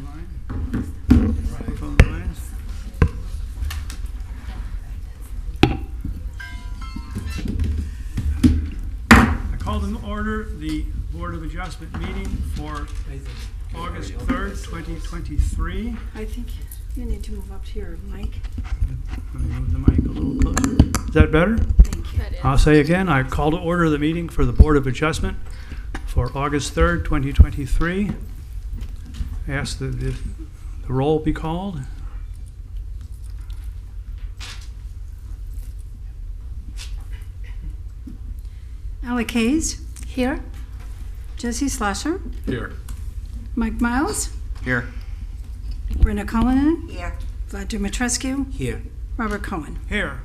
line. Phone lines. I call to order the Board of Adjustment meeting for August 3rd, 2023. I think you need to move up to your mic. Let me move the mic a little closer. Is that better? Thank you. I'll say again, I call to order the meeting for the Board of Adjustment for August 3rd, 2023. I ask that the roll be called. Alec Hayes, Here. Jesse Slasher, Here. Mike Miles, Here. Brenda Cullinan, Here. Vlad Dumitrescu, Here. Robert Cohen. Here.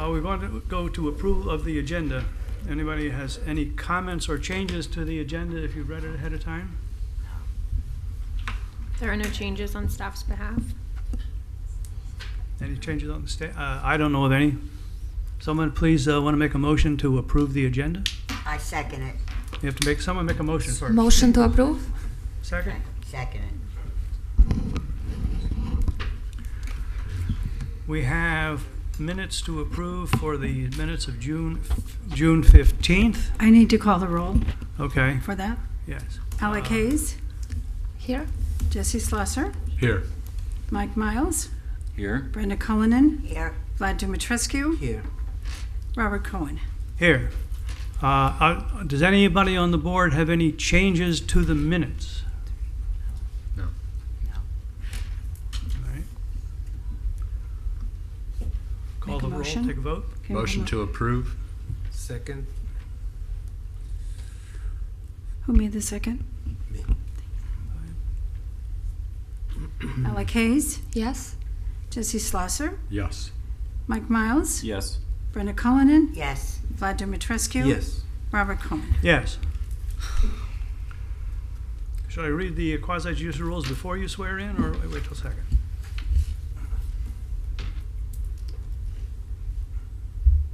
We want to go to approval of the agenda. Anybody has any comments or changes to the agenda if you've read it ahead of time? There are no changes on staff's behalf. Any changes on the I don't know of any. Someone please want to make a motion to approve the agenda? I second it. You have to make, someone make a motion first. Motion to approve? Second? Second it. We have minutes to approve for the minutes of June 15th. I need to call the roll Okay, for that. yes. Alec Hayes, Here. Jesse Slasher, Here. Mike Miles, Here. Brenda Cullinan, Here. Vlad Dumitrescu, Here. Robert Cohen. Here. Does anybody on the board have any changes to the minutes? No. No. All right. Call Make a the roll, motion. take a vote. Okay, Motion to approve. Second. Who made the second? Me. Alec Hayes, Yes. Jesse Slasher, Yes. Mike Miles, Yes. Brenda Cullinan, Yes. Vlad Dumitrescu, Yes. Robert Cohen. Yes. Should I read the quasi-judicial rules before you swear in, or wait till second?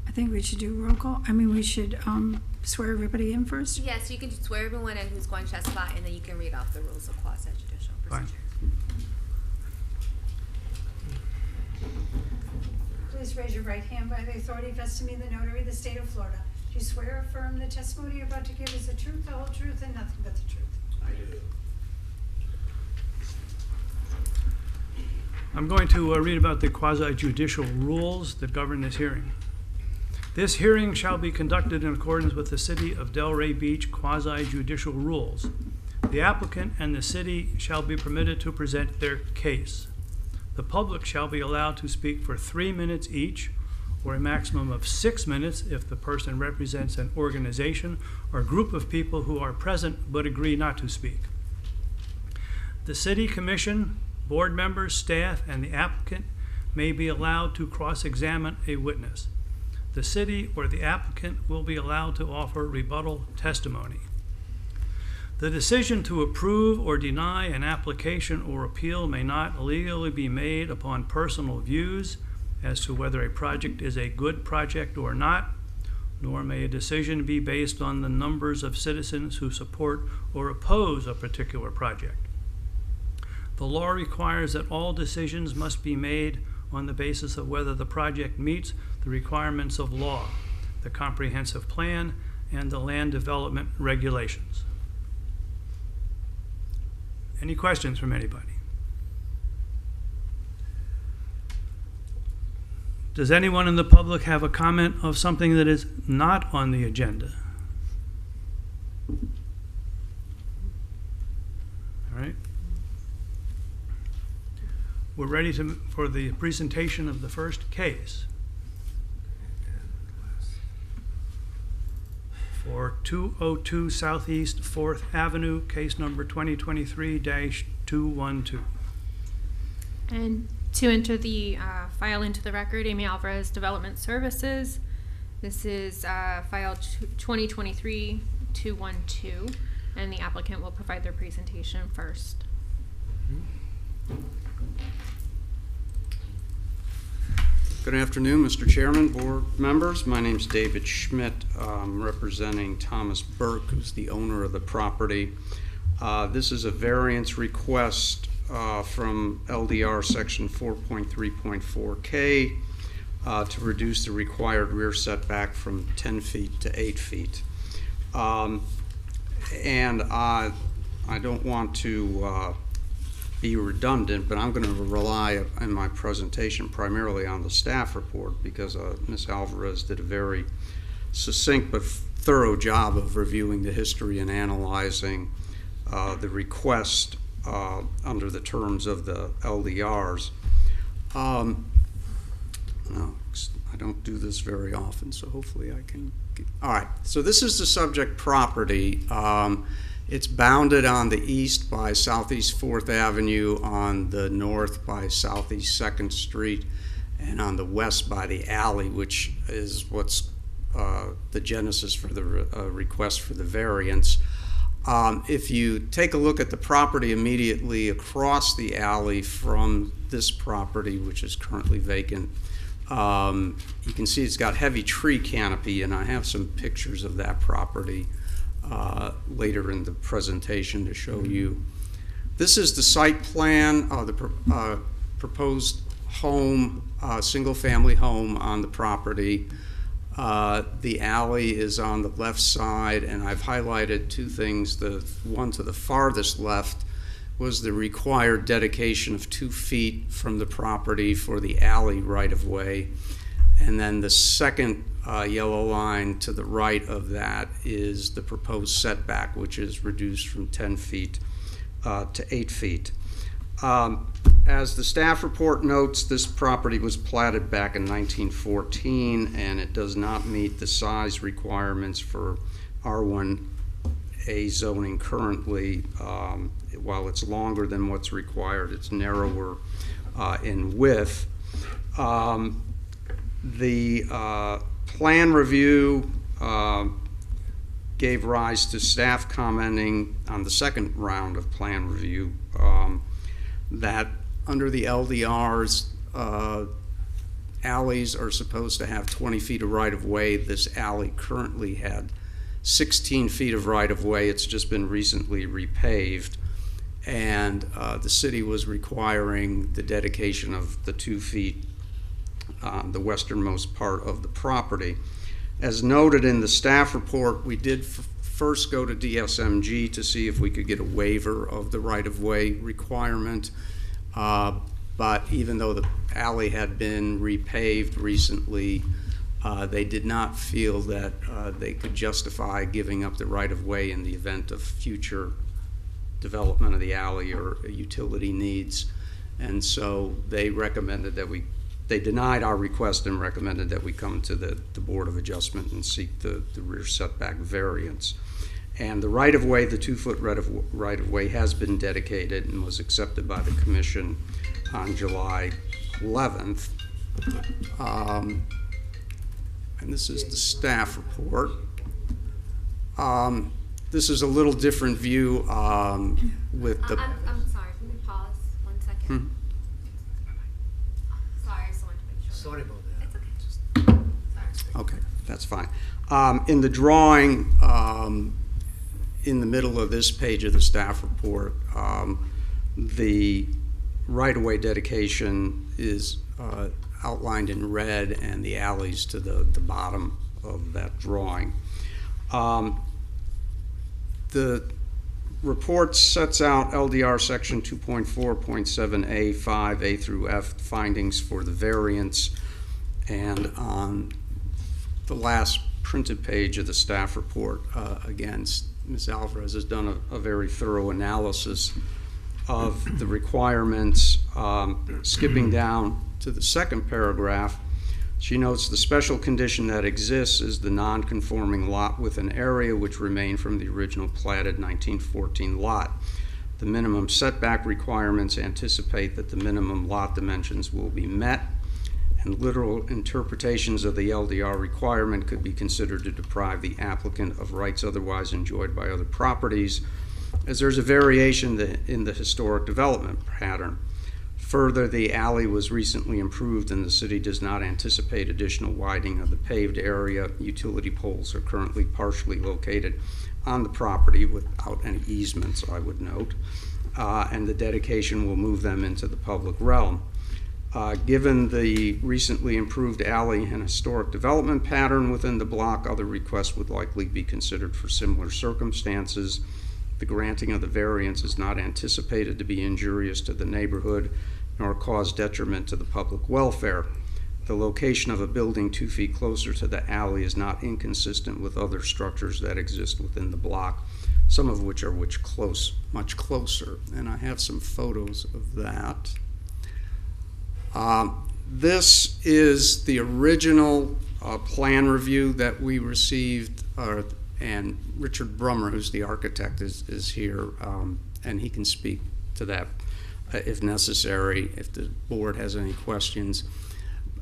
I think we should do roll call. I mean, we should swear everybody in first. Yes, you can swear everyone in who's going to testify, and then you can read off the rules of quasi-judicial Fine. procedure. Please raise your right hand. By the authority vested in me, the notary of the state of Florida, do you swear or affirm the testimony you're about to give is the truth, the whole truth, and nothing but the truth? I do. I'm going to read about the quasi-judicial rules that govern this hearing. This hearing shall be conducted in accordance with the City of Delray Beach quasi-judicial rules. The applicant and the city shall be permitted to present their case. The public shall be allowed to speak for 3 minutes each, or a maximum of 6 minutes if the person represents an organization or group of people who are present but agree not to speak. The city commission, board members, staff, and the applicant may be allowed to cross-examine a witness. The city or the applicant will be allowed to offer rebuttal testimony. The decision to approve or deny an application or appeal may not legally be made upon personal views as to whether a project is a good project or not, nor may a decision be based on the numbers of citizens who support or oppose a particular project. The law requires that all decisions must be made on the basis of whether the project meets the requirements of law, the comprehensive plan, and the land development regulations. Any questions from anybody? Does anyone in the public have a comment of something that is not on the agenda? All right. We're ready for the presentation of the first case. For 202 Southeast 4th Avenue, case number 2023-212. And to enter the file into the record, Amy Alvarez Development Services. This is file 2023-212, and the applicant will provide their presentation first. Good afternoon, Mr. Chairman, board members. My name's David Schmidt. I'm representing Thomas Burke, who's the owner of the property. This is a variance request from LDR section 4.3.4K to reduce the required rear setback from 10 feet to 8 feet. And I don't want to be redundant, but I'm going to rely in my presentation primarily on the staff report because Ms. Alvarez did a very succinct but thorough job of reviewing the history and analyzing the request under the terms of the LDRs. No, I don't do this very often, so hopefully I can get, all right, so this is the subject property. It's bounded on the east by Southeast 4th Avenue, on the north by Southeast 2nd Street, and on the west by the alley, which is what's the genesis for the request for the variance. If you take a look at the property immediately across the alley from this property, which is currently vacant, you can see it's got heavy tree canopy, and I have some pictures of that property later in the presentation to show you. This is the site plan, the proposed home, single-family home on the property. The alley is on the left side, and I've highlighted two things. The one to the farthest left was the required dedication of 2 feet from the property for the alley right-of-way. And then the second yellow line to the right of that is the proposed setback, which is reduced from 10 feet to 8 feet. As the staff report notes, this property was platted back in 1914, and it does not meet the size requirements for R1A zoning currently. While it's longer than what's required, it's narrower in width. The plan review gave rise to staff commenting on the second round of plan review that under the LDRs, alleys are supposed to have 20 feet of right-of-way. This alley currently had 16 feet of right-of-way. It's just been recently repaved, and the city was requiring the dedication of the 2 feet on the westernmost part of the property. As noted in the staff report, we did first go to DSMG to see if we could get a waiver of the right-of-way requirement, but even though the alley had been repaved recently, they did not feel that they could justify giving up the right-of-way in the event of future development of the alley or utility needs. And so they recommended that they denied our request and recommended that we come to the Board of Adjustment and seek the rear setback variance. And the right-of-way, the 2-foot right-of-way has been dedicated and was accepted by the Commission on July 11th. And this is the staff report. This is a little different view with the... I'm sorry, can we pause 1 second? Sorry, I just wanted to make sure. Sorry about that. It's okay. Sorry. Okay, that's fine. In the drawing, in the middle of this page of the staff report, the right-of-way dedication is outlined in red, and the alleys to the bottom of that drawing. The report sets out LDR section 2.4.7A, 5A through F findings for the variance, and on the last printed page of the staff report, again, Ms. Alvarez has done a very thorough analysis of the requirements. Skipping down to the second paragraph, she notes the special condition that exists is the non-conforming lot with an area which remained from the original platted 1914 lot. The minimum setback requirements anticipate that the minimum lot dimensions will be met, and literal interpretations of the LDR requirement could be considered to deprive the applicant of rights otherwise enjoyed by other properties, as there's a variation in the historic development pattern. Further, the alley was recently improved and the city does not anticipate additional widening of the paved area. Utility poles are currently partially located on the property without any easements, I would note, and the dedication will move them into the public realm. Given the recently improved alley and historic development pattern within the block, other requests would likely be considered for similar circumstances. The granting of the variance is not anticipated to be injurious to the neighborhood nor cause detriment to the public welfare. The location of a building 2 feet closer to the alley is not inconsistent with other structures that exist within the block, some of which are much closer. And I have some photos of that. This is the original plan review that we received, and Richard Brummer, who's the architect, is here, and he can speak to that if necessary, if the board has any questions.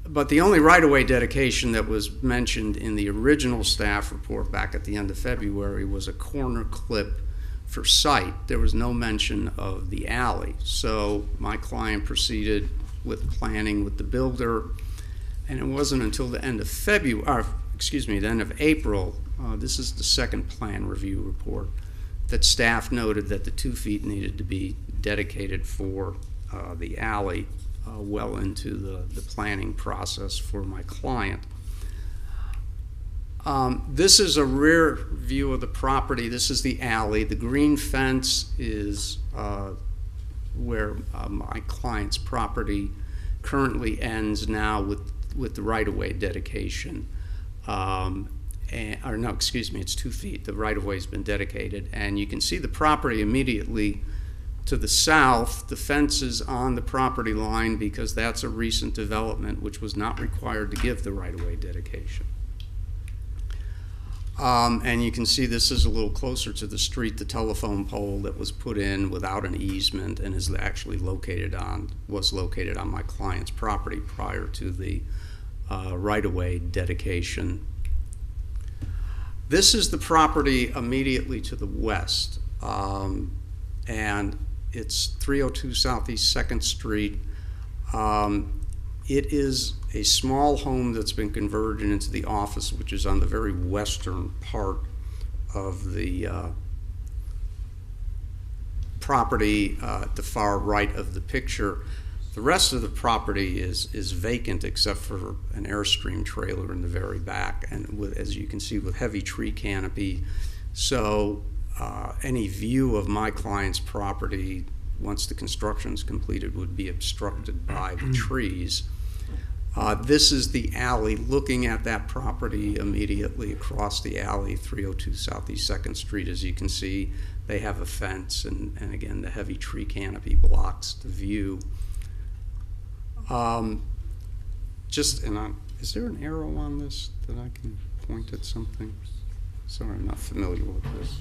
But the only right-of-way dedication that was mentioned in the original staff report back at the end of February was a corner clip for site. There was no mention of the alley. So my client proceeded with planning with the builder, and it wasn't until the end of the end of April, this is the second plan review report, that staff noted that the 2 feet needed to be dedicated for the alley well into the planning process for my client. This is a rear view of the property. This is the alley. The green fence is where my client's property currently ends now with the right-of-way dedication. It's 2 feet. The right-of-way has been dedicated. And you can see the property immediately to the south. The fence is on the property line because that's a recent development which was not required to give the right-of-way dedication. And you can see this is a little closer to the street, the telephone pole that was put in without an easement and is actually was located on my client's property prior to the right-of-way dedication. This is the property immediately to the west, and it's 302 Southeast 2nd Street. It is a small home that's been converted into the office, which is on the very western part of the property at the far right of the picture. The rest of the property is vacant except for an Airstream trailer in the very back, and as you can see, with heavy tree canopy. So any view of my client's property once the construction is completed would be obstructed by the trees. This is the alley looking at that property immediately across the alley, 302 Southeast 2nd Street. As you can see, they have a fence, and again, the heavy tree canopy blocks the view. Is there an arrow on this that I can point at something? Sorry, I'm not familiar with this.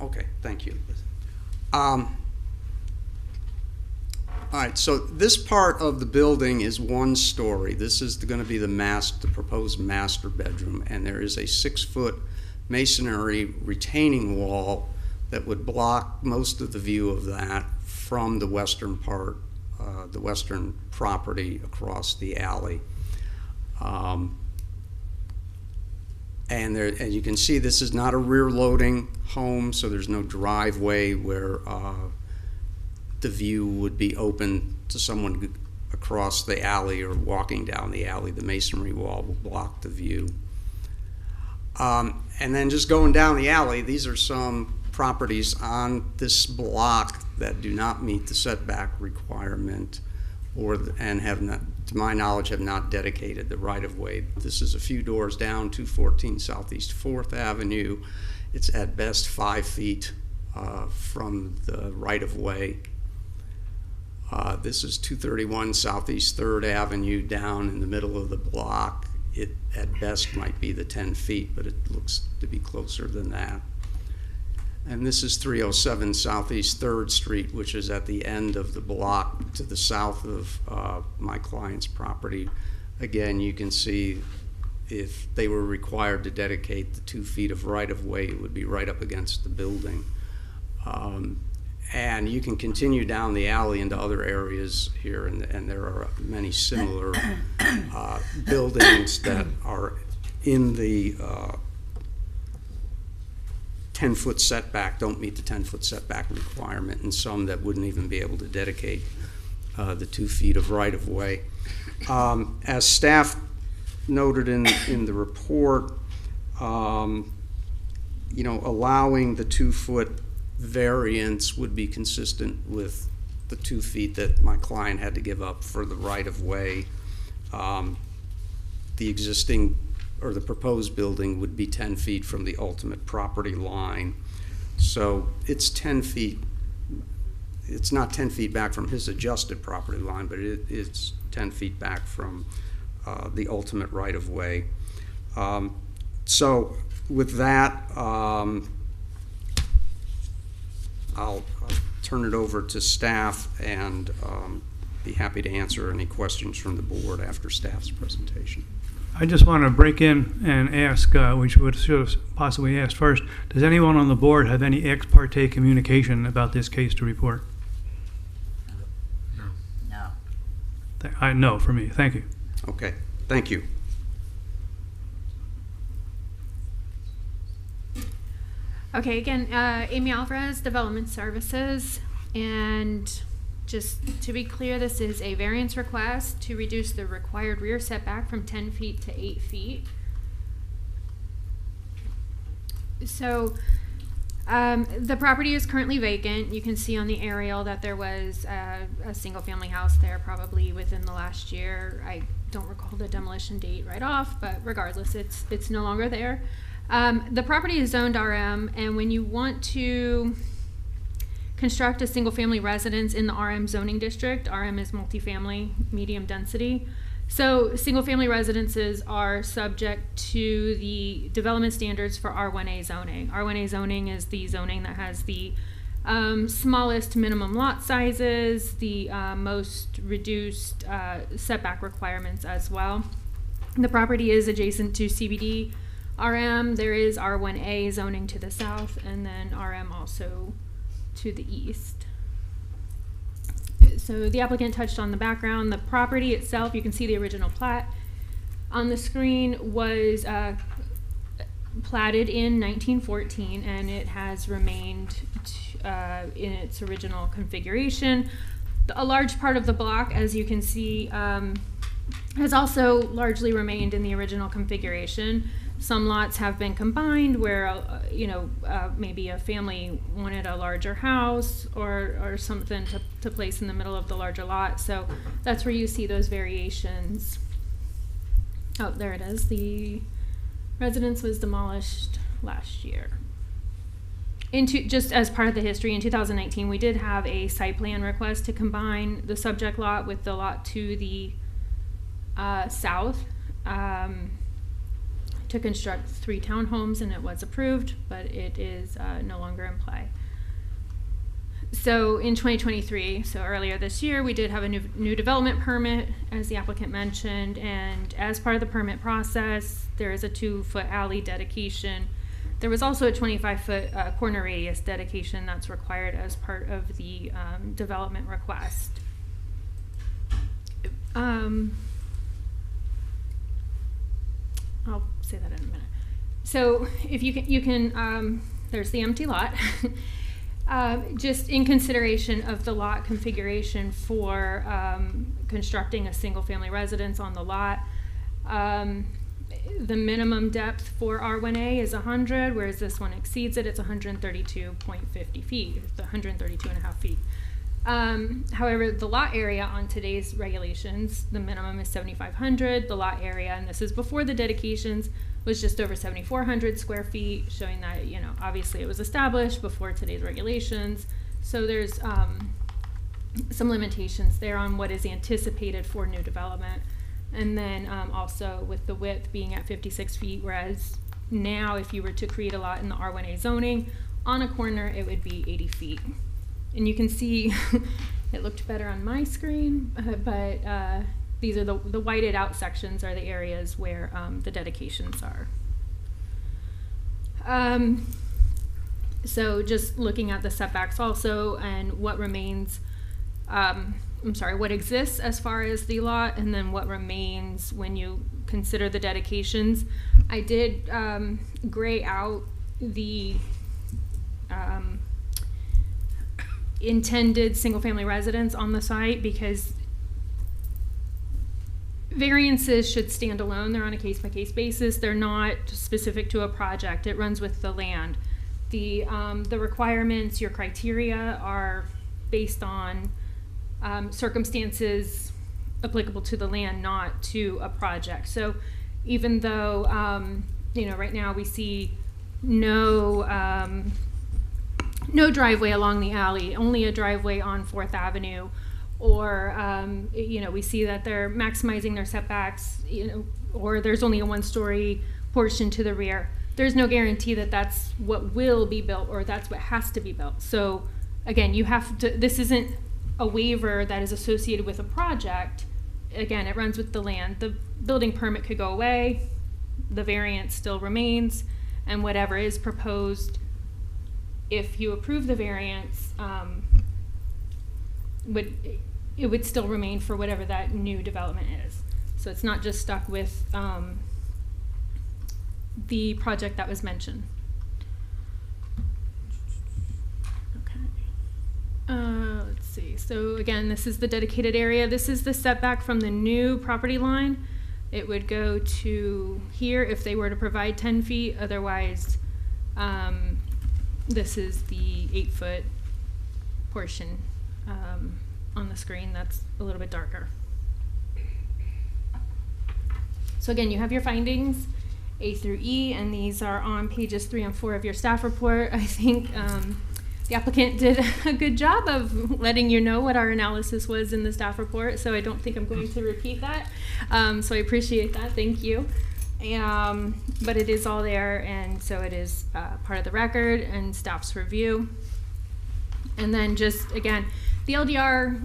Okay, thank you. All right, so this part of the building is 1 story. This is going to be the proposed master bedroom, and there is a 6-foot masonry retaining wall that would block most of the view of that from the western part, the western property across the alley. And you can see this is not a rear loading home, so there's no driveway where the view would be open to someone across the alley or walking down the alley. The masonry wall will block the view. And then just going down the alley, these are some properties on this block that do not meet the setback requirement and have not, to my knowledge, have not dedicated the right-of-way. This is a few doors down, 214 Southeast 4th Avenue. It's at best 5 feet from the right-of-way. This is 231 Southeast 3rd Avenue down in the middle of the block. It at best might be the 10 feet, but it looks to be closer than that. And this is 307 Southeast 3rd Street, which is at the end of the block to the south of my client's property. Again, you can see if they were required to dedicate the 2 feet of right-of-way, it would be right up against the building. And you can continue down the alley into other areas here, and there are many similar buildings that are in the 10-foot setback, don't meet the 10-foot setback requirement, and some that wouldn't even be able to dedicate the 2 feet of right-of-way. As staff noted in the report, allowing the 2-foot variance would be consistent with the 2 feet that my client had to give up for the right-of-way. The existing or the proposed building would be 10 feet from the ultimate property line. So it's 10 feet. It's not 10 feet back from his adjusted property line, but it's 10 feet back from the ultimate right-of-way. So with that, I'll turn it over to staff and be happy to answer any questions from the board after staff's presentation. I just want to break in and ask, which should have possibly asked first, does anyone on the board have any ex parte communication about this case to report? No. No. No for me. Thank you. Okay, thank you. Okay, again, Amy Alvarez, Development Services, and just to be clear, this is a variance request to reduce the required rear setback from 10 feet to 8 feet. So the property is currently vacant. You can see on the aerial that there was a single-family house there probably within the last year. I don't recall the demolition date right off, but regardless, it's no longer there. The property is zoned RM, and when you want to construct a single-family residence in the RM zoning district, RM is multifamily, medium density. So single-family residences are subject to the development standards for R1A zoning. R1A zoning is the zoning that has the smallest minimum lot sizes, the most reduced setback requirements as well. The property is adjacent to CBD RM. There is R1A zoning to the south, and then RM also to the east. So the applicant touched on the background. The property itself, you can see the original plat on the screen, was platted in 1914, and it has remained in its original configuration. A large part of the block, as you can see, has also largely remained in the original configuration. Some lots have been combined where, maybe a family wanted a larger house or something to place in the middle of the larger lot. So that's where you see those variations. Oh, there it is. The residence was demolished last year. Just as part of the history, in 2019, we did have a site plan request to combine the subject lot with the lot to the south. To construct 3 townhomes, and it was approved, but it is no longer in play. So in 2023, so earlier this year, we did have a new development permit, as the applicant mentioned, and as part of the permit process, there is a 2-foot alley dedication. There was also a 25-foot corner radius dedication that's required as part of the development request. I'll say that in a minute. So if you can there's the empty lot. Just in consideration of the lot configuration for constructing a single-family residence on the lot, the minimum depth for R1A is 100, whereas this one exceeds it. It's 132.50 feet, 132.5 feet. However, the lot area on today's regulations, the minimum is 7,500. The lot area, and this is before the dedications, was just over 7,400 square feet, showing that, obviously it was established before today's regulations. So there's some limitations there on what is anticipated for new development. And then also with the width being at 56 feet, whereas now if you were to create a lot in the R1A zoning, on a corner it would be 80 feet. And you can see it looked better on my screen, but these are the whited out sections are the areas where the dedications are. So just looking at the setbacks also and what remains, what exists as far as the lot, and then what remains when you consider the dedications. I did gray out the intended single-family residence on the site because variances should stand alone. They're on a case-by-case basis. They're not specific to a project. It runs with the land. The requirements, your criteria are based on circumstances applicable to the land, not to a project. So even though, right now we see no driveway along the alley, only a driveway on 4th Avenue, or, we see that they're maximizing their setbacks, or there's only a 1-story portion to the rear. There's no guarantee that that's what will be built or that's what has to be built. So again, you have to, this isn't a waiver that is associated with a project. Again, it runs with the land. The building permit could go away, the variance still remains, and whatever is proposed, if you approve the variance, it would still remain for whatever that new development is. So it's not just stuck with the project that was mentioned. Let's see. So again, this is the dedicated area. This is the setback from the new property line. It would go to here if they were to provide 10 feet. Otherwise, this is the 8-foot portion on the screen that's a little bit darker. So again, you have your findings, A through E, and these are on pages 3 and 4 of your staff report. I think the applicant did a good job of letting you know what our analysis was in the staff report, so I don't think I'm going to repeat that. So I appreciate that, thank you. But it is all there, and so it is part of the record and staff's review. And then just, again, the LDR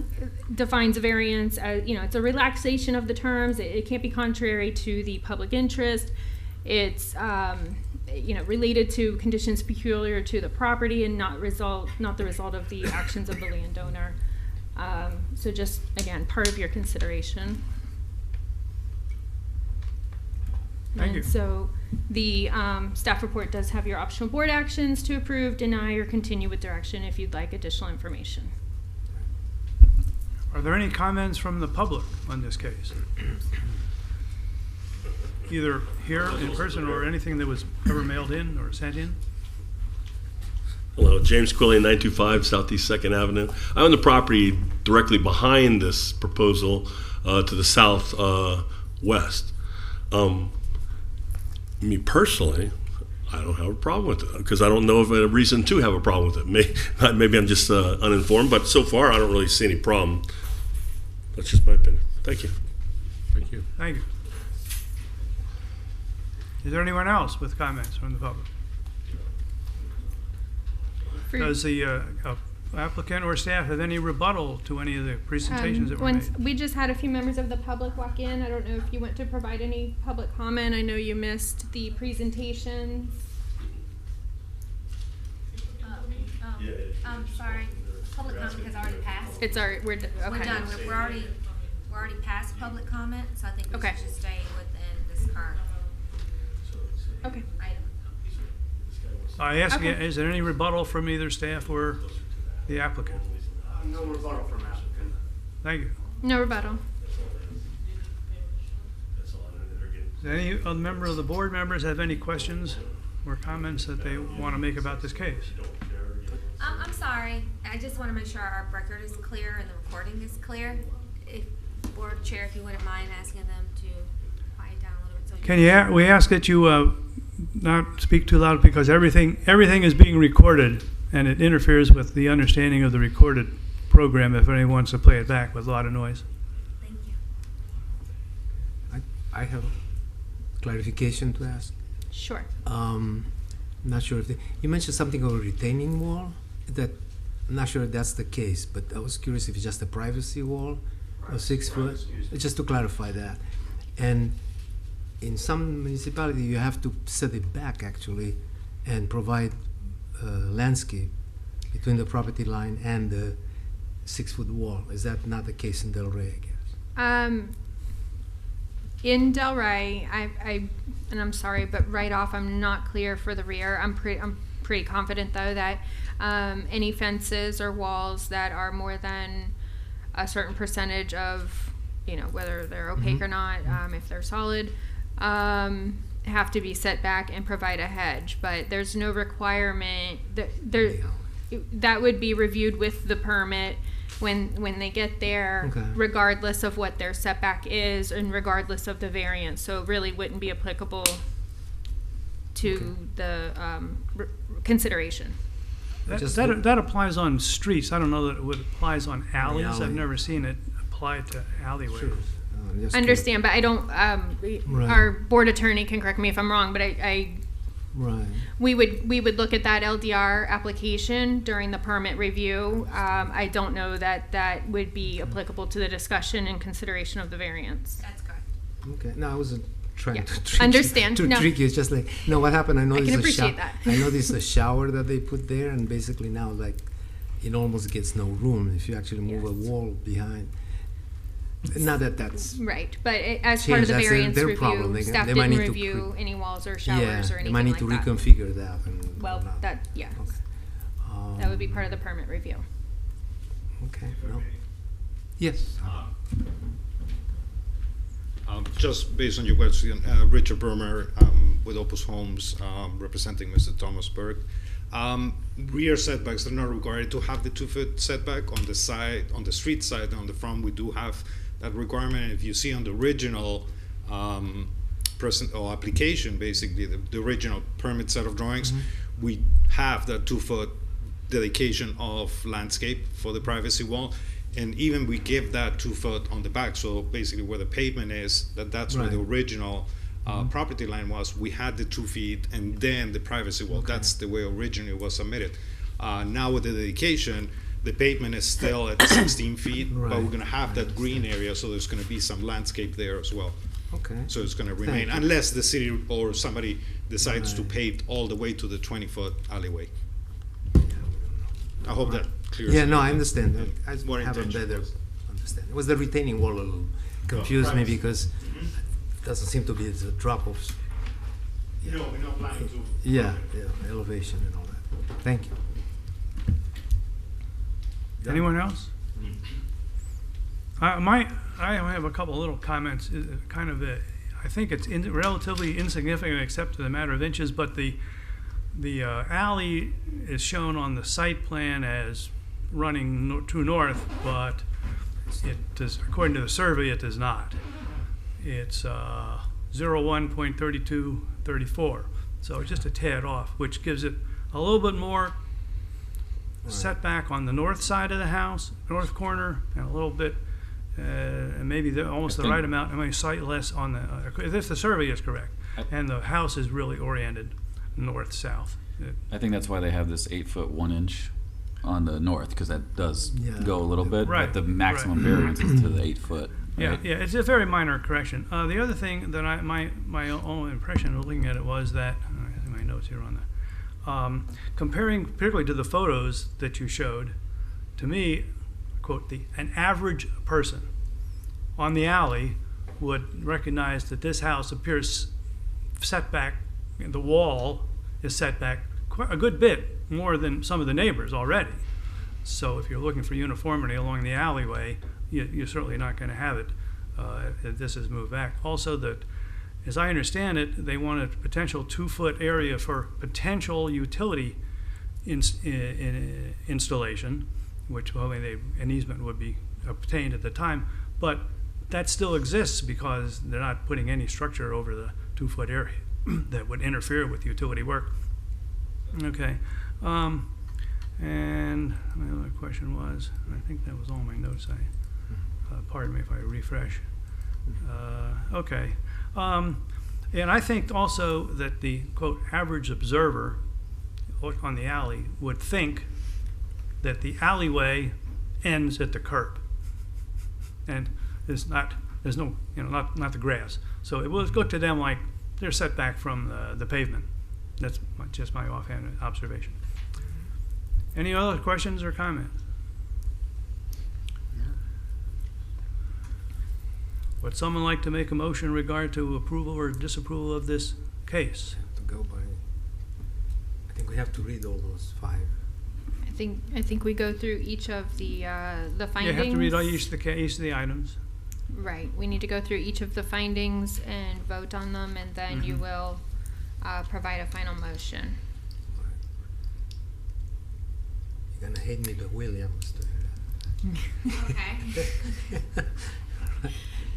defines a variance as, it's a relaxation of the terms. It can't be contrary to the public interest. It's, related to conditions peculiar to the property and not the result of the actions of the landowner. So just, again, part of your consideration. Thank you. So the staff report does have your optional board actions to approve, deny, or continue with direction if you'd like additional information. Are there any comments from the public on this case? Either here in person or anything that was ever mailed in or sent in? Hello, James Quillian, 925 Southeast 2nd Avenue. I own the property directly behind this proposal to the southwest. Me personally, I don't have a problem with it because I don't know of a reason to have a problem with it. Maybe I'm just uninformed, but so far I don't really see any problem. That's just my opinion. Thank you. Thank you. Thank you. Is there anyone else with comments from the public? Does the applicant or staff have any rebuttal to any of the presentations that were made? We just had a few members of the public walk in. I don't know if you went to provide any public comment. I know you missed the presentation. Sorry, public comment has already passed. It's already, we're done. We're done. We're already past public comment, so I think we Okay. should just stay within this current Okay. item. I ask Okay. again, is there any rebuttal from either staff or the applicant? No rebuttal from applicant. Thank you. No rebuttal. Does any other member of the board members have any questions or comments that they want to make about this case? I'm sorry. I just want to make sure our record is clear and the recording is clear. If board chair, if you wouldn't mind asking them to quiet down a little bit. So Can you, we ask that you not speak too loud because everything is being recorded and it interferes with the understanding of the recorded program if anyone wants to play it back with a lot of noise. Thank you. I have clarification to ask. Sure. Not sure if you mentioned something of a retaining wall. That I'm not sure if that's the case, but I was curious if it's just a privacy wall of 6 foot. Just to clarify that. And in some municipality, you have to set it back actually, and provide landscape between the property line and the 6-foot wall. Is that not the case in Del Rey, I guess? In Del Rey, and I'm sorry, but right off, I'm not clear for the rear. I'm pretty confident though that any fences or walls that are more than a certain percentage of, whether they're opaque or not, if they're solid, have to be set back and provide a hedge. But there's no requirement that would be reviewed with the permit when they get there, Okay. regardless of what their setback is and regardless of the variance. So it really wouldn't be applicable to the consideration. That applies on streets. I don't know that it applies on alleys. alley. I've never seen it applied to alleyways. Sure. I'm just Understand, but I don't. Right. Our board attorney can correct me if I'm wrong, but curious. Right. we would look at that LDR application during the permit review. I don't know that would be applicable to the discussion and consideration of the variance. That's good. Okay. No, I wasn't trying Yeah. to trick Understand. you. No. Trick you. It's just like, no, what happened? I know I there's can a appreciate that. I know there's a shower that they put there, and basically now, like, it almost gets no room if you actually move a Yes. wall behind. Not that that's Right, but as part of the Change, that's variance their review, problem. staff They might didn't need to review any walls or yeah. showers or They anything might need like to that. reconfigure that. And Well, whatnot. that, yes, Okay. that would be part of the permit review. Okay. No. Yes. Just based on your question, Richard Burmer with Opus Homes, representing Mr. Thomas Berg. Rear setbacks are not required to have the 2-foot setback on the side, on the street side, and on the front we do have that requirement. And if you see on the original present or application, basically the original permit set of drawings, we have that 2-foot dedication of landscape for the privacy wall. And even we give that 2-foot on the back, so basically where the pavement is, that's where the Right. original property line was. We had the 2 feet and then the privacy wall. Okay. That's the way originally it was submitted. Now with the dedication, the pavement is still at 16 feet, but Right. we're gonna have that green area, so there's gonna be some landscape there as well. Okay. So it's gonna remain, you. unless the city or somebody decides to Right. pave all the way to the 20-foot alleyway. I hope that clears. Yeah, it. no, I understand. I More have a intention better was- understanding. It was the retaining wall a little confused me privacy. because it doesn't seem to be a drop of. Yeah. No, we're not planning to. Yeah, elevation and all that. Thank you. Anyone else? I have a couple little comments. I think it's relatively insignificant, except to the matter of inches. But the alley is shown on the site plan as running true north, but it does, according to the survey, it does not. It's 01.3234, so it's just a tad off, which gives it a little bit more setback on the north side of the house, north corner, and a little bit, and maybe almost the think- right amount, and maybe slightly less on the, if the survey is correct. And the house is really oriented north-south. I think that's why they have this 8-foot 1 inch on the north, because that does Yeah. go a little bit, Right, but the maximum right. variance is to the 8 foot. Yeah, right? yeah, it's a very minor correction. The other thing that my own impression of looking at it was that, I have my notes here on that, comparing particularly to the photos that you showed, to me, quote, an average person on the alley would recognize that this house appears set back, the wall is set back quite a good bit more than some of the neighbors already. So if you're looking for uniformity along the alleyway, you're certainly not going to have it if this is moved back. Also, that, as I understand it, they want a potential 2-foot area for potential utility installation, which an easement would be obtained at the time, but that still exists because they're not putting any structure over the 2-foot area that would interfere with utility work. Okay. And my other question was, I think that was all my notes. Pardon me if I refresh. Okay. And I think also that the, quote, average observer on the alley would think that the alleyway ends at the curb. And there's no, not the grass. So it would look to them like they're set back from the pavement. That's just my offhand observation. Any other questions or comments? Would someone like to make a motion in regard to approval or disapproval of this case? To go by, I think we have to read all those 5. I think we go through each of the findings. You have to read all each of the items. Right. We need to go through each of the findings and vote on them, and then you will provide a final motion. You're gonna hate me, but Williams doing that. Okay.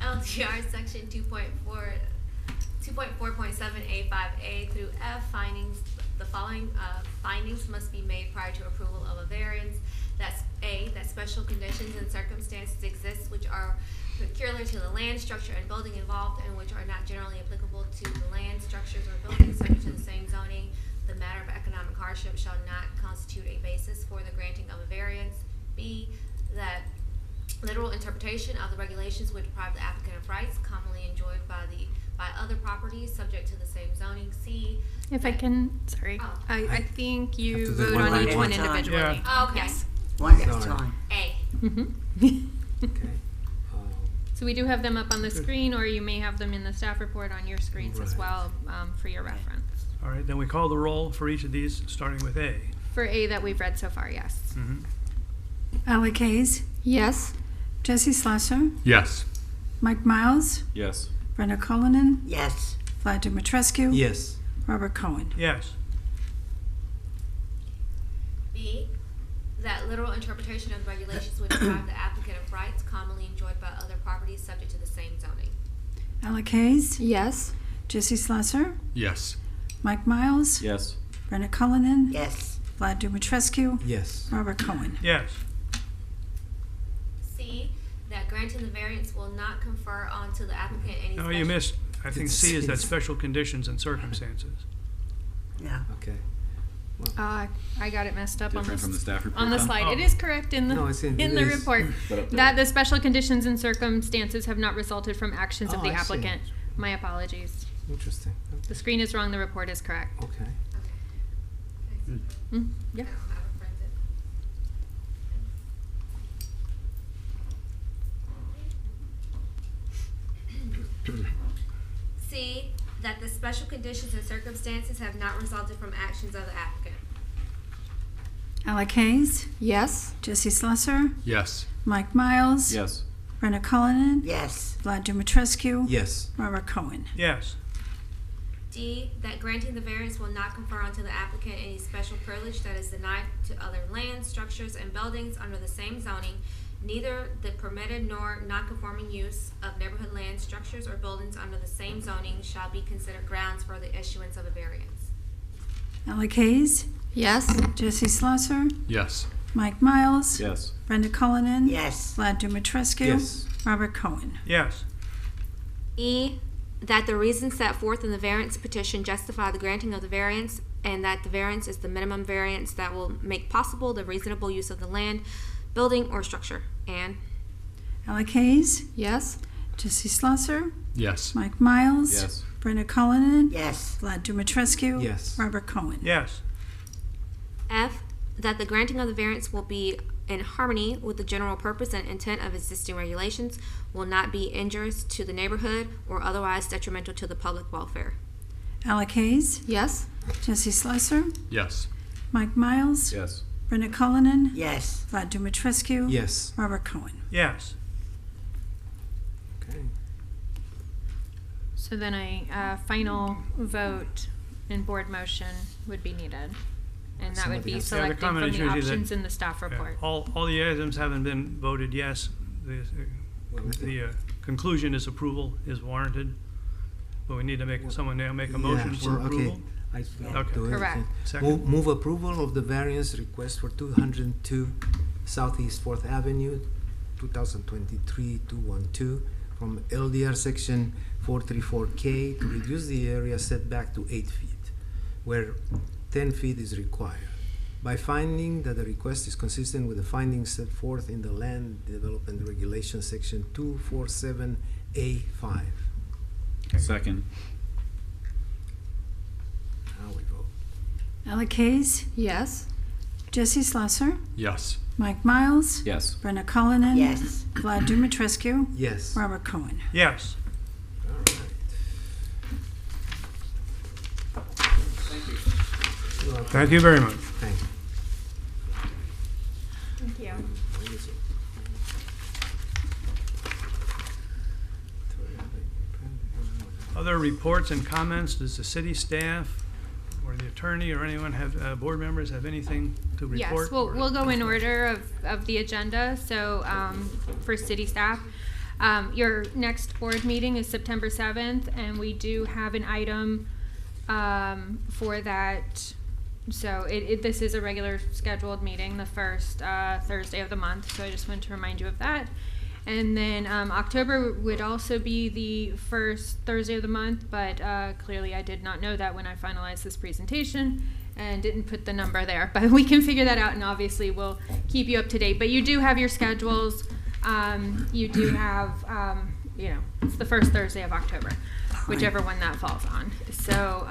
LGR section 2.4.7A5A through F findings. The following findings must be made prior to approval of a variance. That's A, that special conditions and circumstances exist which are peculiar to the land, structure, and building involved and which are not generally applicable to the land, structures, or buildings subject to the same zoning. The matter of economic hardship shall not constitute a basis for the granting of a variance. B, that literal interpretation of the regulations would deprive the applicant of rights commonly enjoyed by other properties subject to the same zoning. C, If I can, sorry, Oh. I think Have you to do vote one on by each one. one individually. Yeah. oh, okay. Yes. One at a Sorry. time. A. Okay. So we do have them up on the screen, or you may have them in the staff report on your screens as Right. well for your reference. All right, then we call the roll for each of these, starting with A. For A that we've read so far, yes. Alec Hayes, Yes. Jesse Slasser, Yes. Mike Miles, Yes. Brenda Cullinan, Yes. Vlad Dumitrescu, Yes. Robert Cohen. Yes. B, that literal interpretation of regulations would deprive the applicant of rights commonly enjoyed by other properties subject to the same zoning. Alec Hayes, Yes. Jesse Slasser, Yes. Mike Miles, Yes. Brenda Cullinan, Yes. Vlad Dumitrescu, Yes. Robert Cohen. Yes. C, that granting the variance will not confer onto the applicant any No, special... you missed, I think C is that special conditions and circumstances. Yeah. Okay. I got it messed up Different from the staff report. on the then? slide. Oh. It is correct in the No, it's in- in it the is. report But up there. that the special conditions and circumstances have not resulted from actions of Oh, the I see. applicant. My apologies. Interesting. The screen is wrong. The report is correct. Okay. Okay. Yeah. I don't have it printed. C, that the special conditions and circumstances have not resulted from actions of the applicant. Alec Hayes, Yes. Jesse Slasser, Yes. Mike Miles, Yes. Brenda Cullinan, Yes. Vlad Dumitrescu, Yes. Robert Cohen. Yes. D, that granting the variance will not confer onto the applicant any special privilege that is denied to other lands, structures, and buildings under the same zoning. Neither the permitted nor non-conforming use of neighborhood land, structures, or buildings under the same zoning shall be considered grounds for the issuance of a variance. Alec Hayes, Yes. Jesse Slasser, Yes. Mike Miles, Yes. Brenda Cullinan, Yes. Vlad Dumitrescu, Yes. Robert Cohen. Yes. E, that the reasons set forth in the variance petition justify the granting of the variance, and that the variance is the minimum variance that will make possible the reasonable use of the land, building, or structure. And Alec Hayes, Yes. Jesse Slasser, Yes. Mike Miles, Yes. Brenda Cullinan, Yes. Vlad Dumitrescu, Yes. Robert Cohen. Yes. F, that the granting of the variance will be in harmony with the general purpose and intent of existing regulations, will not be injurious to the neighborhood or otherwise detrimental to the public welfare. Alec Hayes, Yes. Jesse Slasser, Yes. Mike Miles, Yes. Brenda Cullinan, Yes. Vlad Dumitrescu, Yes. Robert Cohen. Yes. Okay. So then a final vote and board motion would be needed. And that would Somebody be has- Yeah, the selecting from comment is the usually that- options in the staff Yeah. report. All the items haven't been voted yes. The conclusion is approval is warranted. But we need to make, someone now make a motion for okay. approval. I Okay. do it. Correct. Second. Move approval of the variance request for 202 Southeast 4th Avenue, 2023-212, from LDR section 434K to reduce the area setback to 8 feet, where 10 feet is required, by finding that the request is consistent with the findings set forth in the Land Development Regulation section 247A5. Second. Now we vote. Alec Hayes, Yes. Jesse Slusser, Yes. Mike Miles, Yes. Brenna Cullinan. Yes. Vlad Dumitrescu, Yes. Robert Cohen. Yes. All right. Thank you very much. Thank you. Thank you. Other reports and comments? Does the city staff or the attorney or anyone have, board members have anything to report? Yes, we'll go in order of the agenda. So for city staff, your next board meeting is September 7th, and we do have an item for that. So this is a regular scheduled meeting, the first Thursday of the month. So I just wanted to remind you of that. And then October would also be the first Thursday of the month, but clearly I did not know that when I finalized this presentation and didn't put the number there. But we can figure that out, and obviously we'll keep you up to date. But you do have your schedules. You do have, it's the first Thursday of October, whichever one that falls on. So,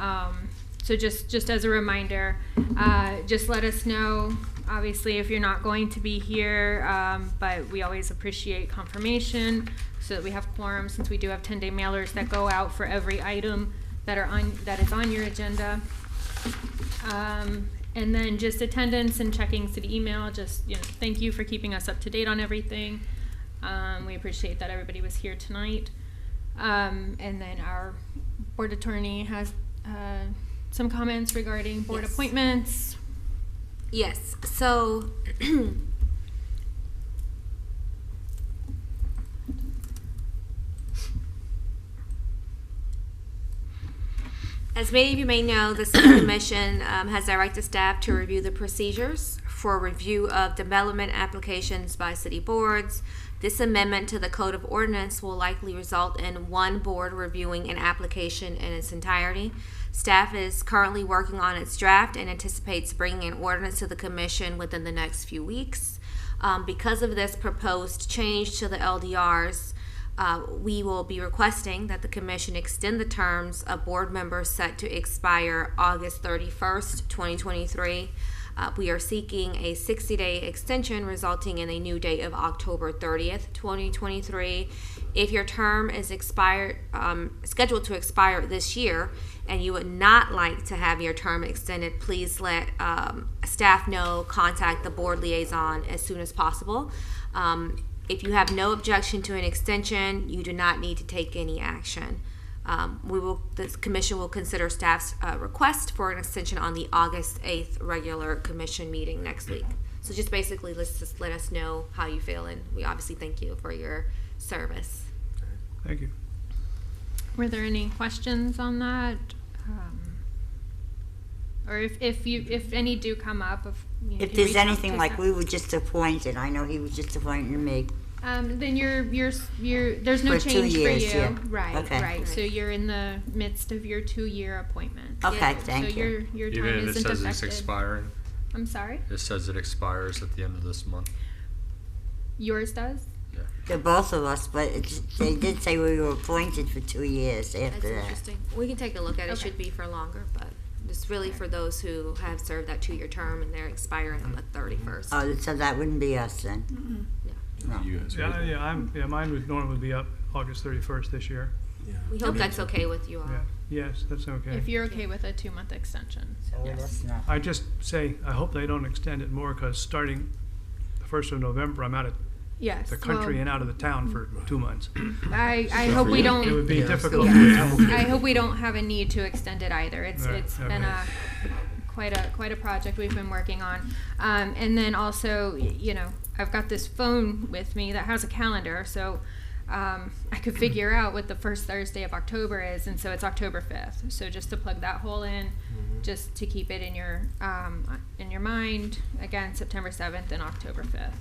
so just as a reminder, just let us know. Obviously, if you're not going to be here, but we always appreciate confirmation so that we have quorum, since we do have 10-day mailers that go out for every item that is on your agenda. And then just attendance and checking city email. Just thank you for keeping us up to date on everything. We appreciate that everybody was here tonight. And then our board attorney has some comments regarding board Yes. appointments. Yes, so as many of you may know, the City Commission has directed staff to review the procedures for review of development applications by city boards. This amendment to the Code of Ordinance will likely result in one board reviewing an application in its entirety. Staff is currently working on its draft and anticipates bringing an ordinance to the Commission within the next few weeks. Because of this proposed change to the LDRs, we will be requesting that the Commission extend the terms of board members set to expire August 31st, 2023. We are seeking a 60-day extension resulting in a new date of October 30th, 2023. If your term is scheduled to expire this year and you would not like to have your term extended, please let staff know, contact the board liaison as soon as possible. If you have no objection to an extension, you do not need to take any action. The Commission will consider staff's request for an extension on the August 8th regular Commission meeting next week. So just basically, just let us know how you feel, and we obviously thank you for your service. Thank you. Were there any questions on that? Or if any do come up, If there's anything like we were just appointed, I know he was just appointing me. then you're there's no For 2 change years, for you. yeah. Right, Okay. right. So you're in the midst of your 2-year appointment. Okay, Yeah. thank so you. your time Even if it isn't says affected. it's expiring, I'm sorry? it says it expires at the end of this month. Yours does? To both of us, but they did say we were appointed for 2 years That's after that. interesting. We can take a look at it. It Okay. should be for longer, but it's really for those who have served that 2-year term and they're expiring on the 31st. Oh, so that wouldn't be us then? No. You guys, right? Yeah, mine would normally be up August 31st this year. We hope that's okay with you all. Yeah. Yes, that's okay. If you're okay with a 2-month extension. So that's not. I just say, I hope they don't extend it more, because starting the 1st of November, I'm out of Yes. the country and out of the town for 2 months. I hope we don't. It would be Yeah, difficult. Yeah, I hope we don't have a need to extend it either. It's Right, been quite a project we've been working on. And then also, I've got this phone with me that has a calendar, so I could figure out what the first Thursday of October is, and so it's October 5th. So just to plug that hole in, just to keep it in your mind. Again, September 7th and October 5th.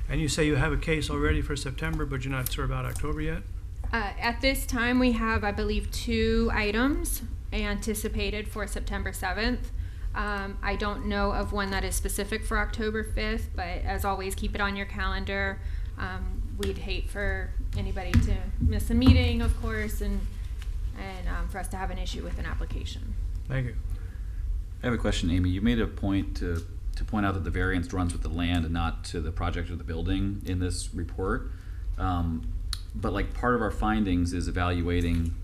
And you say you have a case already for September, but you're not sure about October yet? At this time, we have, I believe, 2 items anticipated for September 7th. I don't know of one that is specific for October 5th, but as always, keep it on your calendar. We'd hate for anybody to miss a meeting, of course, and for us to have an issue with an application. Thank you. I have a question, Amy. You made a point to to point out that the variance runs with the land and not to the project or the building in this report. But like part of our findings is evaluating,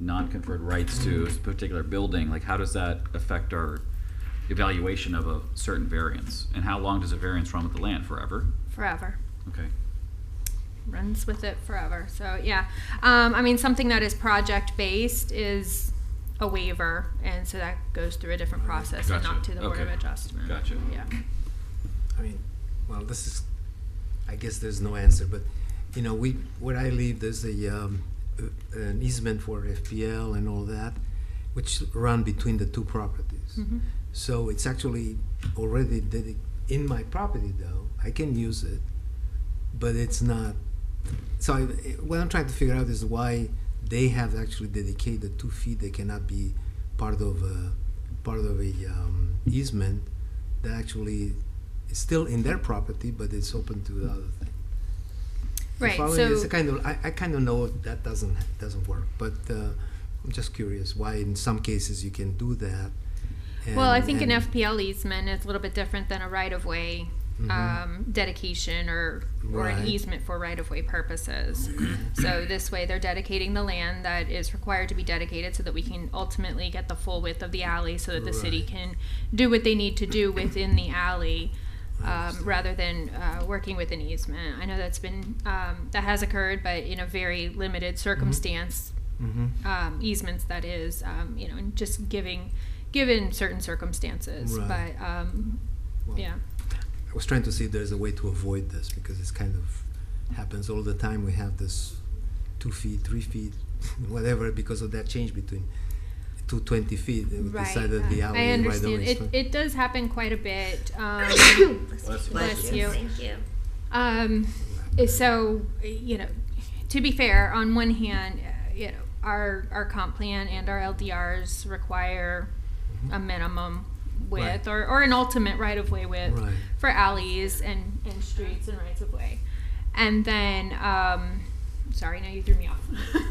non-conferred rights to a particular building. Like how does that affect our evaluation of a certain variance? And how long does a variance run with the land? Forever? Forever. Okay. Runs with it forever. So yeah, something that is project based is a waiver, and so that goes through a different process and Gotcha. not to the Board of Okay. Adjustment. Gotcha. Yeah. Well, this is, I guess there's no answer, but, where I live, there's an easement for FPL and all that, which run between the two properties. Mhm. So it's actually already in my property though. I can use it, but it's not. So what I'm trying to figure out is why they have actually dedicated 2 feet. They cannot be part of a easement that actually is still in their property, but it's open to the other thing. Right. Following, So it's a kind of I kind of know that doesn't work, but I'm just curious why in some cases you can do that. well, I think an and- FPL easement is a little bit different than a right of way dedication or an Right. easement for right of way purposes. So this way, they're dedicating the land that is required to be dedicated, so that we can ultimately get the full width of the alley, so that the city Right. can do what they need to do within the alley. Rather than working with an easement. I know that's been that has occurred, but in a very limited circumstance. Easements, that is, and just given certain circumstances. Right. But Well, yeah, I was trying to see if there's a way to avoid this, because it's kind of happens all the time. We have this 2 feet, 3 feet, whatever, because of that change between 220 feet. We right. decided the alley I right understand. away. is fine. It does happen quite a bit. Bless you. Thank you. So, to be fair, on one hand, our comp plan and our LDRs require a minimum width or an ultimate right of way width Right. for alleys and streets and rights of way. And then, sorry, now you threw me off.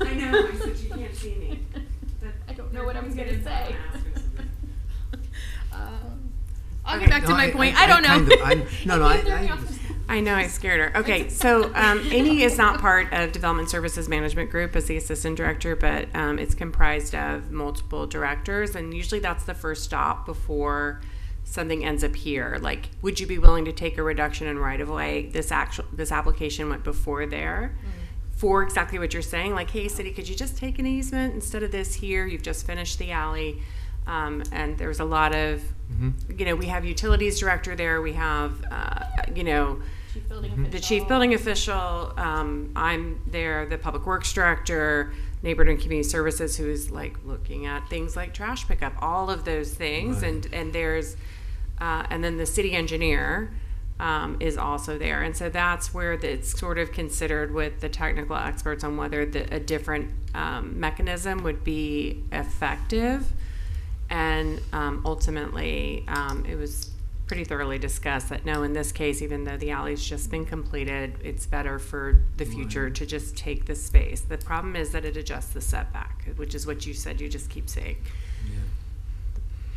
I know, I said you can't see me. I don't know what I was going to say. I'll Okay, get back to no, my point. I don't know. You threw me off. I know, I scared her. Okay, so Amy is not part of Development Services Management Group as the assistant director, but it's comprised of multiple directors, and usually that's the first stop before something ends up here. Like, would you be willing to take a reduction in right of way? This application went before there. For exactly what you're saying, like, hey, city, could you just take an easement instead of this here? You've just finished the alley. And there's a lot of, we have utilities director there. We have, the chief building official. I'm there, the public works director, neighborhood and community services, who's like looking at things like trash pickup, all of those things. Right. And there's, and then the city engineer is also there. And so that's where it's sort of considered with the technical experts on whether a different mechanism would be effective. And ultimately, it was pretty thoroughly discussed that no, in this case, even though the alley's just been completed, it's better for the future to just take the space. The problem is that it adjusts the setback, which is what you said, you just keep saying.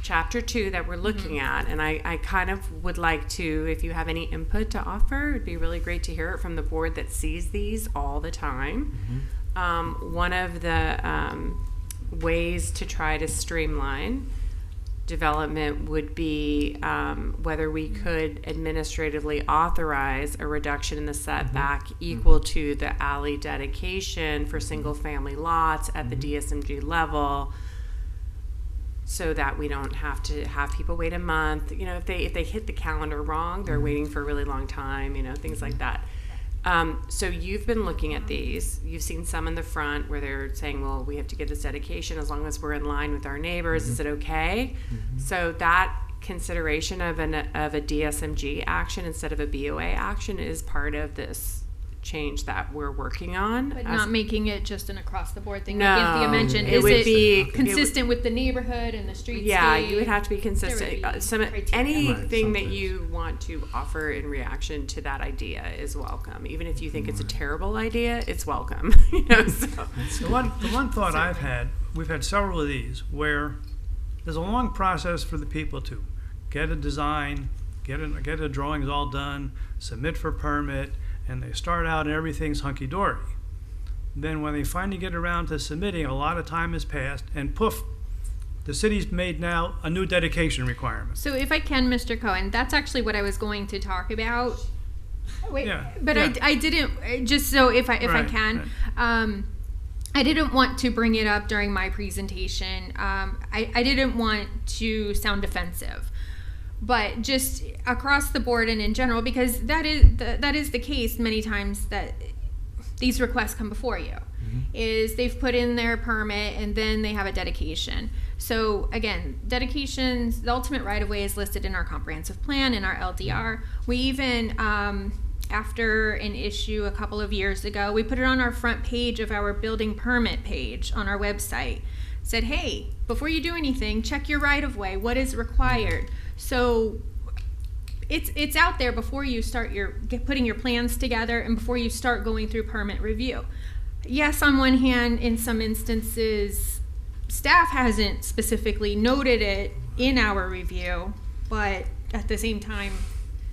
Chapter 2 that we're looking at, and I kind of would like to, if you have any input to offer, it'd be really great to hear it from the board that sees these all the time. One of the ways to try to streamline development would be whether we could administratively authorize a reduction in the setback equal to the alley dedication for single family lots at the DSMG level, so that we don't have to have people wait a month. If they hit the calendar wrong, they're waiting for a really long time, things like that. So you've been looking at these. You've seen some in the front where they're saying, well, we have to get this dedication as long as we're in line with our neighbors. Is it okay? So that consideration of a DSMG action instead of a BOA action is part of this change that we're working on. But not making it just an across-the-board thing. No, like Anthea mentioned. it Is would it be consistent with the neighborhood and the streetscape? Yeah, you would have to be consistent. There would be criteria. Anything that sometimes. you want to offer in reaction to that idea is welcome. Even if you think it's a terrible idea, it's welcome. So. The one thought I've had, we've had several of these, where there's a long process for the people to get a design, get the drawings all done, submit for permit, and they start out and everything's hunky-dory. Then when they finally get around to submitting, a lot of time has passed, and poof, the city's made now a new dedication requirement. So if I can, Mr. Cohen, that's actually what I was going to talk about. Wait, Yeah, but yeah. I didn't, just so if I Right, can, I didn't want to bring it up during my presentation. I didn't want to sound offensive, but just across the board and in general, because that is the case many times that these requests come before you, is they've put in their permit and then they have a dedication. So again, dedications, the ultimate right-of-way is listed in our comprehensive plan, in our LDR. We even, after an issue a couple of years ago, we put it on our front page of our building permit page on our website. Said, hey, before you do anything, check your right-of-way, what is required. So it's out there before you start putting your plans together and before you start going through permit review. Yes, on one hand, in some instances, staff hasn't specifically noted it in our review, but at the same time,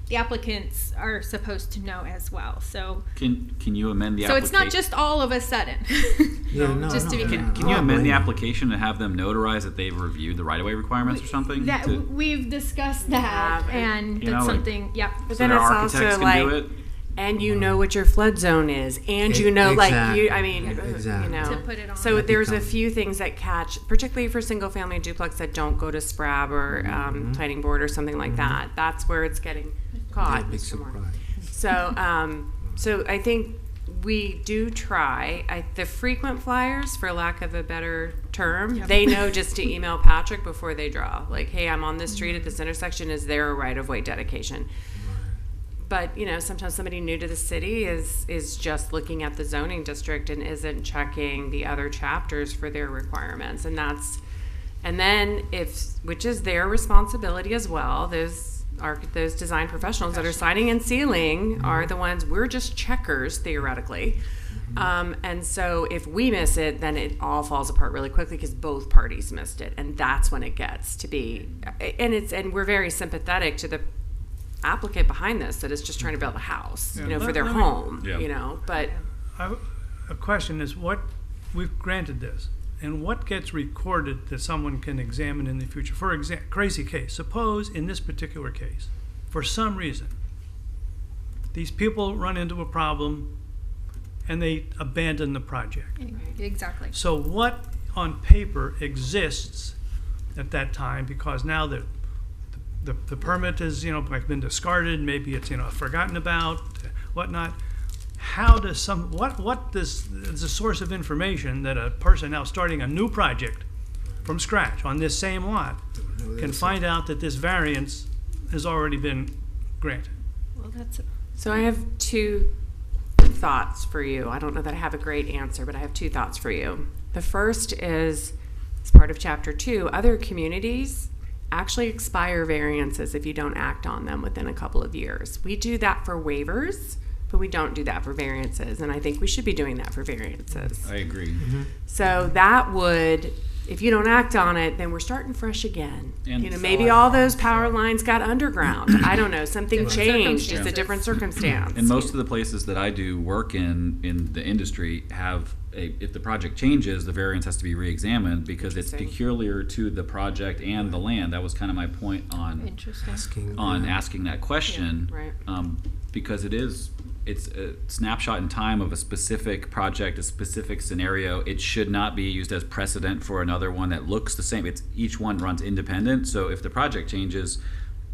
the applicants are supposed to know as well. So Can you amend the so application? it's not just all of a sudden. Just to be clear. Can you amend the application to have them notarize that they've reviewed the right-of-way requirements or something? That we've discussed that, and You that's know, like- something. Yep. But So then their it's architects also can like, do it? and you know what your flood zone is, and you know, Exactly. like, I mean, Exactly. you know. To put it on. So That there's a becomes- few things that catch, particularly for single-family duplex that don't go to SPRAB or planning board or something like that. That's where it's getting caught. Big Mr. Moore. surprise. So I think we do try. The frequent flyers, for lack of a better term, they know just to email Patrick before they draw. Like, hey, I'm on this street at this intersection. Is there a right-of-way dedication? But, you know, sometimes somebody new to the city is just looking at the zoning district and isn't checking the other chapters for their requirements. And then which is their responsibility as well, those design professionals that are signing and sealing are the ones, we're just checkers theoretically. And so if we miss it, then it all falls apart really quickly because both parties missed it. And that's when it gets to be, and we're very sympathetic to the applicant behind this that is just trying to build a house, Yeah. you know, for Let their me- home, Yeah. you know, but A question is, what, we've granted this, and what gets recorded that someone can examine in the future? For example, crazy case, suppose in this particular case, for some reason, these people run into a problem and they abandon the project. Exactly. So what on paper exists at that time, because now the permit is, you know, like been discarded, maybe it's, you know, forgotten about, whatnot. How does what is the source of information that a person now starting a new project from scratch on this same lot can find out that this variance has already been granted? Well, that's So I have two thoughts for you. I don't know that I have a great answer, but I have two thoughts for you. The first is, as part of Chapter 2, other communities actually expire variances if you don't act on them within a couple of years. We do that for waivers, but we don't do that for variances, and I think we should be doing that for variances. I agree. So that would, if you don't act on it, then we're starting fresh again. And- You know, maybe all those power lines got underground. I don't know, something Different changed. It's a circumstances. different circumstance. And most of the places that I do work in the industry have if the project changes, the variance has to be re-examined because it's Interesting. peculiar to the project and the land. That was kind of my point on interesting. asking that question. Yeah, right. Because it's a snapshot in time of a specific project, a specific scenario. It should not be used as precedent for another one that looks the same. It's each one runs independent. So if the project changes,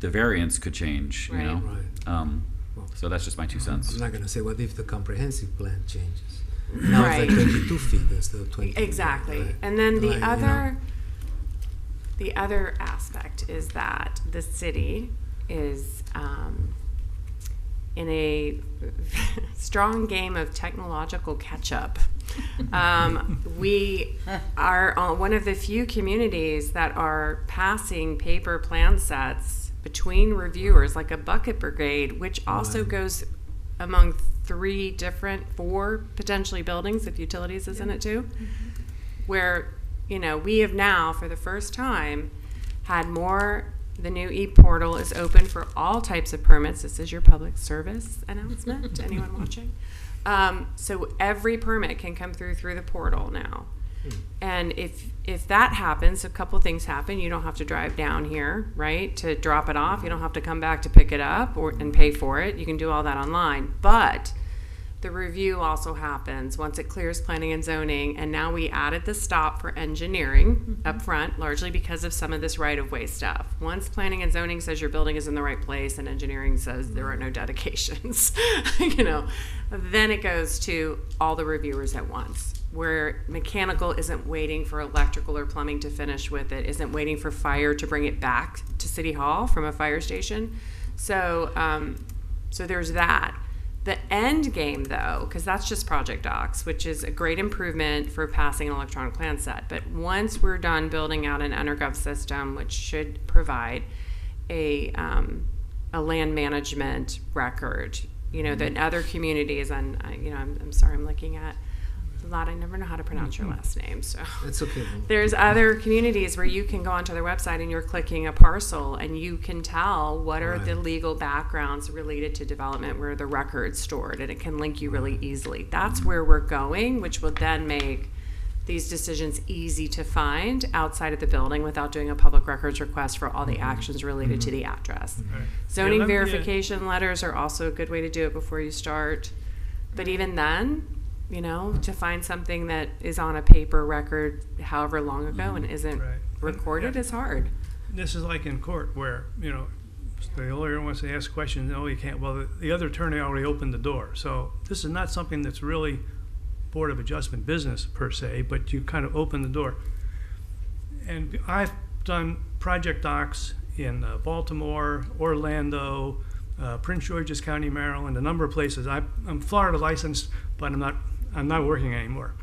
the variance could change. You Right. know. Right. So that's just my 2 cents. I'm not going to say, what if the comprehensive plan changes? Now Right. it's like 22 feet instead of 20 feet. Exactly. Right. And then Right, you know. the other aspect is that the city is in a strong game of technological catch-up. We are one of the few communities that are passing paper plan sets between reviewers, like a bucket brigade, which also Right. goes among 4 potentially buildings, if utilities is in it too, where, you know, we have now, for the first time, had more The new e-portal is open for all types of permits. This is your public service announcement to anyone watching. So every permit can come through the portal now. And if that happens, a couple things happen. You don't have to drive down here, right, to drop it off. You don't have to come back to pick it up and pay for it. You can do all that online. But the review also happens once it clears planning and zoning, and now we added the stop for engineering up front, largely because of some of this right-of-way stuff. Once planning and zoning says your building is in the right place and engineering says there are no dedications, then it goes to all the reviewers at once, where mechanical isn't waiting for electrical or plumbing to finish with it, isn't waiting for fire to bring it back to City Hall from a fire station. So there's that. The end game, though, because that's just project docs, which is a great improvement for passing an electronic plan set. But once we're done building out an EnerGov system, which should provide a land management record, that in other communities, and I'm sorry, I'm looking at a lot. I never know how to pronounce your last name, so It's okay. there's other communities where you can go onto their website and you're clicking a parcel and you can tell what are the legal backgrounds related to development, where the record's stored, and it can link you really easily. That's where we're going, which will then make these decisions easy to find outside of the building without doing a public records request for all the actions related to the address. Right. Zoning Yeah, verification letters are also a good way to do it before you start. But even then, to find something that is on a paper record however long ago and isn't Right. recorded is hard. This is like in court where, the lawyer wants to ask questions, no, you can't. Well, the other attorney already opened the door. So this is not something that's really Board of Adjustment business per se, but you kind of open the door. And I've done project docs in Baltimore, Orlando, Prince George's County, Maryland, a number of places. I'm Florida licensed, but I'm not working anymore.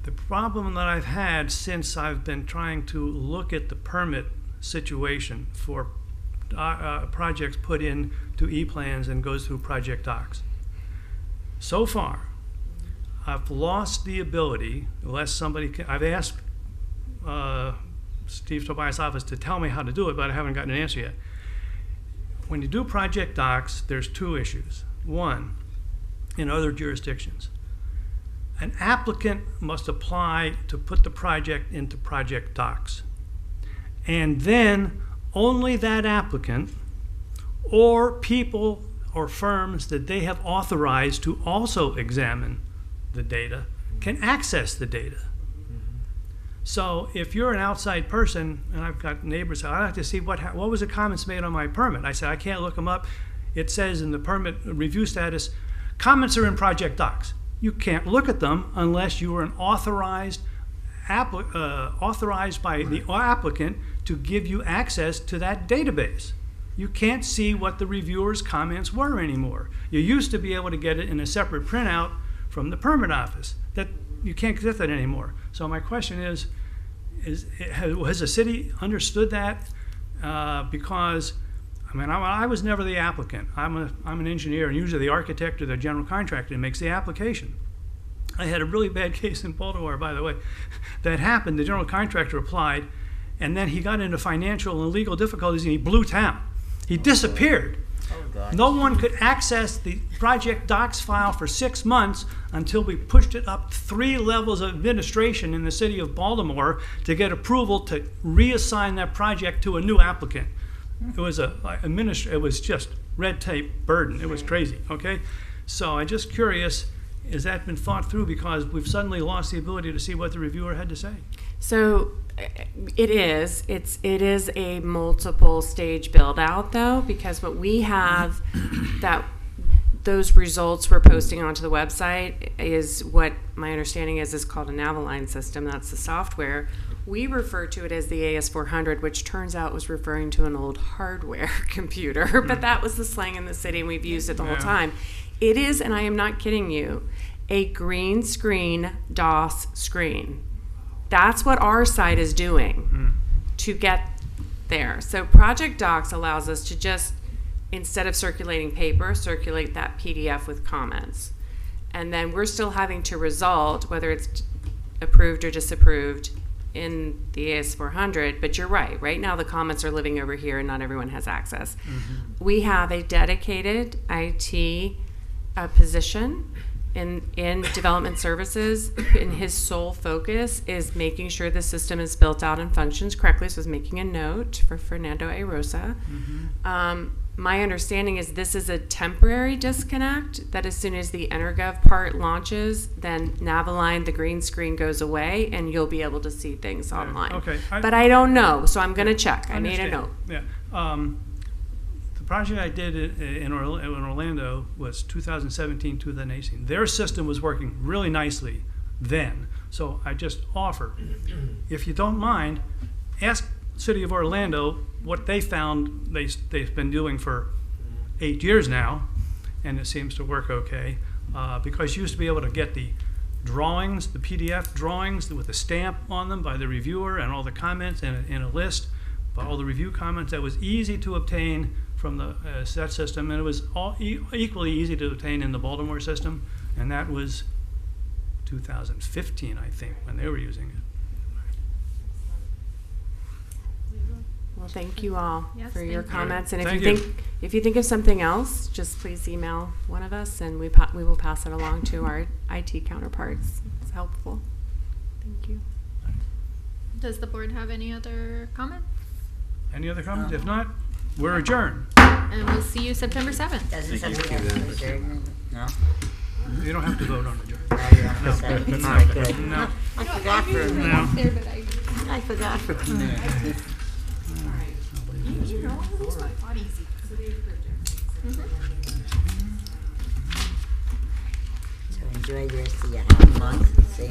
The problem that I've had since I've been trying to look at the permit situation for projects put in to E-plans and goes through project docs. So far, I've lost the ability, unless I've asked Steve Tobias' office to tell me how to do it, but I haven't gotten an answer yet. When you do project docs, there's two issues. One, in other jurisdictions, an applicant must apply to put the project into project docs. And then only that applicant or people or firms that they have authorized to also examine the data can access the data. So if you're an outside person, and I've got neighbors, I'd like to see what was the comments made on my permit. I said, I can't look them up. It says in the permit review status, comments are in project docs. You can't look at them unless you are an authorized by the applicant to give you access to that database. You can't see what the reviewer's comments were anymore. You used to be able to get it in a separate printout from the permit office. That you can't get that anymore. So my question is has the city understood that? Because I was never the applicant. I'm an engineer, and usually the architect or the general contractor makes the application. I had a really bad case in Baltimore, by the way, that happened. The general contractor applied, and then he got into financial and legal difficulties, and he blew town. He disappeared. No one could access the project docs file for 6 months until we pushed it up 3 levels of administration in the city of Baltimore to get approval to reassign that project to a new applicant. It was it was just red tape burden. It was crazy. Okay, so I'm just curious, has that been thought through? Because we've suddenly lost the ability to see what the reviewer had to say. So it is a multiple stage build out, though, because what we have that those results we're posting onto the website is what my understanding is called an Avaline system. That's the software. We refer to it as the AS400, which turns out was referring to an old hardware computer, but that was the slang in the city, and we've used it the whole time. It is, and I am not kidding you, a green screen DOS screen. That's what our site is doing to get there. So Project Docs allows us to just, instead of circulating paper, circulate that PDF with comments. And then we're still having to result, whether it's approved or disapproved, in the AS400, but you're right. Right now, the comments are living over here, and not everyone has access. We have a dedicated IT position in development services, and his sole focus is making sure the system is built out and functions correctly. So I was making a note for Fernando A. Rosa. My understanding is this is a temporary disconnect, that as soon as the EnerGov part launches, then Naviline, the green screen goes away, and you'll be able to see things online. okay. But I don't know, so I'm going to check. I made a Understand. note. Yeah. The project I did in Orlando was 2017, 2018. Their system was working really nicely then. So I just offer, if you don't mind, ask City of Orlando what they found they've been doing for 8 years now, and it seems to work okay. Because you used to be able to get the drawings, the PDF drawings with a stamp on them by the reviewer and all the comments in a list, but all the review comments. That was easy to obtain from the SET system, and it was equally easy to obtain in the Baltimore system, and that was 2015, I think, when they were using it. Well, thank you all Yes, for your thank you. comments. And Thank you. if you think of something else, just please email one of us, and we will pass it along to our IT counterparts. It's helpful. Thank you. Does the board have any other comments? Any other comments? If not, we're adjourned. And we'll see you September 7th. Doesn't somebody have to adjourn? No? You don't have to vote on adjournment. No, you don't have to say. All right, good. No. I forgot for a minute. No. There, but I forgot for a minute. you know, it's not easy. So enjoy the rest of your hot month. See you.